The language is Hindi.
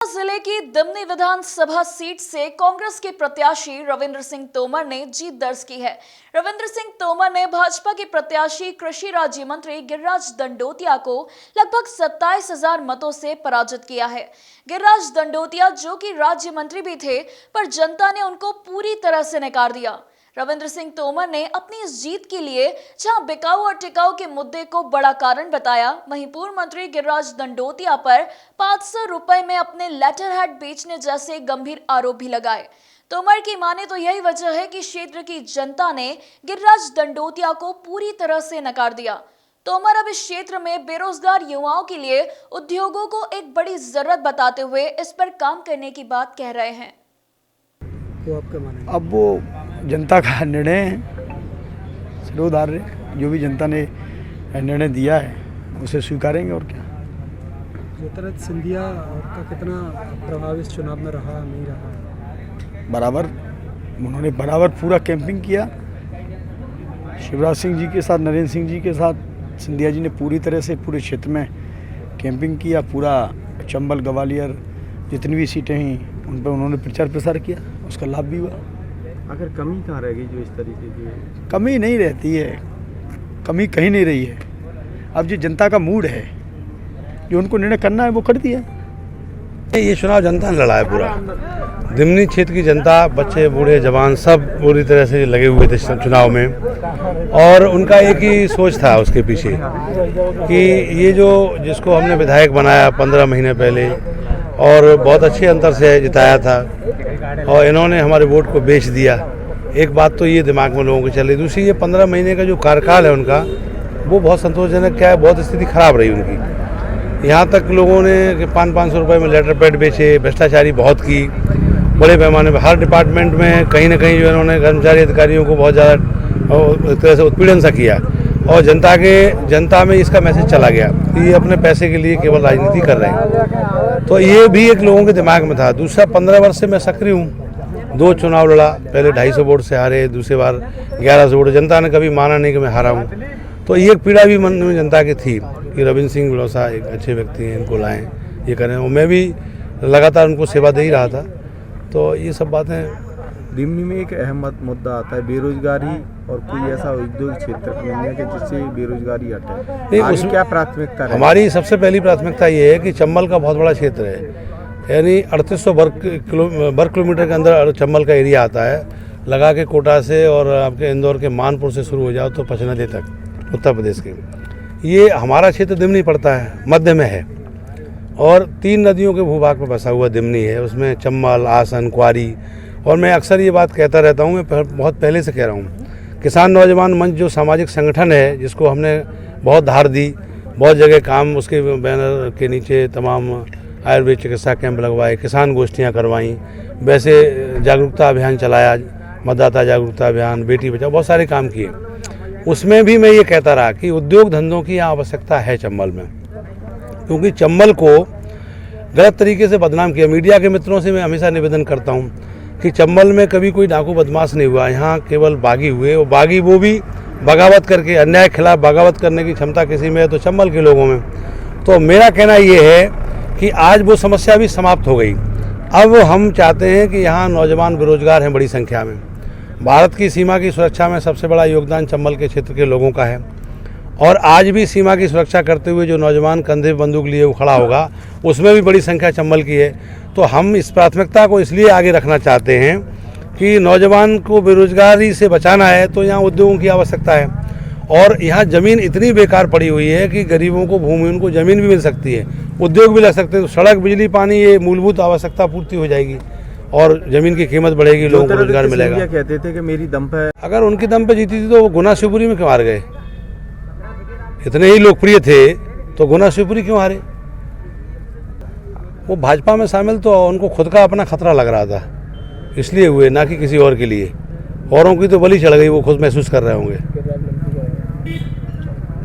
जिले की दिमनी विधानसभा सीट से कांग्रेस के प्रत्याशी रविंद्र सिंह तोमर ने जीत दर्ज की है। रविंद्र सिंह तोमर ने भाजपा के प्रत्याशी कृषि राज्य मंत्री गिरिराज दंडोतिया को लगभग 27,000 मतों से पराजित किया है। गिरिराज दंडोतिया जो कि राज्य मंत्री भी थे, पर जनता ने उनको पूरी तरह से नकार दिया। रविंद्र सिंह तोमर ने अपनी इस जीत के लिए जहां बिकाऊ और टिकाऊ के मुद्दे को बड़ा कारण बताया, वहीं पूर्व मंत्री गिरिराज दंडोतिया पर 500 रुपए में अपने लेटर हेड बेचने जैसे गंभीर आरोप भी लगाए। तोमर की माने तो यही वजह है कि क्षेत्र की जनता ने गिरिराज दंडोतिया को पूरी तरह से नकार दिया। तोमर अब इस क्षेत्र में बेरोजगार युवाओं के लिए उद्योगों को एक बड़ी जरूरत बताते हुए इस पर काम करने की बात कह रहे हैं। तो आपका मानना है? अब वो जनता का निर्णय है, सर्वोदार्य जो भी जनता ने निर्णय दिया है उसे स्वीकारेंगे और क्या। ज्योतिरादित्य सिंधिया का कितना प्रभाव इस चुनाव में रहा नहीं रहा? बराबर उन्होंने बराबर पूरा कैंपिंग किया। शिवराज सिंह जी के साथ, नरेंद्र सिंह जी के साथ सिंधिया जी ने पूरी तरह से पूरे क्षेत्र में कैंपिंग किया। पूरा चंबल, ग्वालियर जितनी भी सीटें हैं उन पर उन्होंने प्रचार प्रसार किया, उसका लाभ भी हुआ। अगर कमी कहाँ रहेगी जो इस तरीके की? कमी नहीं रहती है, कमी कहीं नहीं रही है। अब जो जनता का मूड है, जो उनको निर्णय करना है वो कर दिया। ये चुनाव जनता ने लड़ा है पूरा। दिमनी क्षेत्र की जनता, बच्चे, बूढ़े, जवान सब पूरी तरह से लगे हुए थे चुनाव में, और उनका एक ही सोच था उसके पीछे कि ये जो जिसको हमने विधायक बनाया 15 महीने पहले और बहुत अच्छे अंतर से जिताया था, और इन्होंने हमारे वोट को बेच दिया। एक बात तो ये दिमाग में लोगों को चल रही। दूसरी, ये 15 महीने का जो कार्यकाल है उनका, वो बहुत संतोषजनक क्या है, बहुत स्थिति खराब रही उनकी। यहाँ तक लोगों ने 500 रुपये में लेटर पैड बेचे, भ्रष्टाचारी बहुत की, बड़े पैमाने पर हर डिपार्टमेंट में कहीं ना कहीं जो इन्होंने कर्मचारी अधिकारियों को बहुत ज़्यादा एक तरह से उत्पीड़न सा किया, और जनता में इसका मैसेज चला गया कि ये अपने पैसे के लिए केवल राजनीति कर रहे हैं। तो ये भी एक लोगों के दिमाग में था। दूसरा, 15 वर्ष से मैं सक्रिय हूँ, 2 चुनाव लड़ा, पहले 250 वोट से हारे, दूसरी बार 1100 वोट। जनता ने कभी माना नहीं कि मैं हारा हूँ। तो ये एक पीड़ा भी मन में जनता की थी कि रविंद्र सिंह बिलौसा एक अच्छे व्यक्ति हैं, इनको लाएं, ये करें, और मैं भी लगातार उनको सेवा दे ही रहा था। तो ये सब बातें। दिमनी में एक अहम मुद्दा आता है बेरोजगारी, और कोई ऐसा उद्योग क्षेत्र नहीं है कि जिससे बेरोजगारी हटे। आगे क्या प्राथमिकता है? हमारी सबसे पहली प्राथमिकता ये है कि चंबल का बहुत बड़ा क्षेत्र है, यानी 3800 वर्ग किलोमीटर के अंदर चंबल का एरिया आता है। लगा के कोटा से और आपके इंदौर के मानपुर से शुरू हो जाओ तो पचनदे तक उत्तर प्रदेश के, ये हमारा क्षेत्र दिमनी पड़ता है, मध्य में है, और 3 नदियों के भूभाग पर बसा हुआ दिमनी है। उसमें चंबल, आसन, क्वारी। और मैं अक्सर ये बात कहता रहता हूँ, मैं बहुत पहले से कह रहा हूँ, किसान नौजवान मंच जो सामाजिक संगठन है, जिसको हमने बहुत धार दी, बहुत जगह काम उसके बैनर के नीचे तमाम आयुर्वेद चिकित्सा कैंप लगवाए, किसान गोष्ठियाँ करवाईं, वैसे जागरूकता अभियान चलाया, मतदाता जागरूकता अभियान, बेटी बचाओ, बहुत सारे काम किए। उसमें भी मैं ये कहता रहा कि उद्योग धंधों की यहाँ आवश्यकता है चंबल में, क्योंकि चंबल को गलत तरीके से बदनाम किया। मीडिया के मित्रों से मैं हमेशा निवेदन करता हूँ कि चंबल में कभी कोई डाकू बदमाश नहीं हुआ, यहाँ केवल बागी हुए, और बागी वो भी बगावत करके, अन्याय के खिलाफ बगावत करने की क्षमता किसी में है तो चंबल के लोगों में। तो मेरा कहना ये है कि आज वो समस्या भी समाप्त हो गई। अब हम चाहते हैं कि यहाँ नौजवान बेरोजगार हैं बड़ी संख्या में। भारत की सीमा की सुरक्षा में सबसे बड़ा योगदान चंबल के क्षेत्र के लोगों का है, और आज भी सीमा की सुरक्षा करते हुए जो नौजवान कंधे बंदूक लिए वो खड़ा होगा, उसमें भी बड़ी संख्या चंबल की है। तो हम इस प्राथमिकता को इसलिए आगे रखना चाहते हैं कि नौजवान को बेरोजगारी से बचाना है, तो यहाँ उद्योगों की आवश्यकता है। और यहाँ ज़मीन इतनी बेकार पड़ी हुई है कि गरीबों को भूमि, उनको ज़मीन भी मिल सकती है, उद्योग भी लग सकते हैं, तो सड़क, बिजली, पानी, ये मूलभूत आवश्यकता पूर्ति हो जाएगी और ज़मीन की कीमत बढ़ेगी, लोगों को रोजगार मिलेगा। कहते थे कि मेरी दम पे, अगर उनकी दम पे जीती थी तो वो गुना शिवपुरी में क्यों हार गए? इतने ही लोकप्रिय थे तो गुना शिवपुरी क्यों हारे? वो भाजपा में शामिल तो उनको खुद का अपना खतरा लग रहा था, इसलिए हुए, ना कि किसी और के लिए। औरों की तो बलि चढ़ गई, वो खुद महसूस कर रहे होंगे।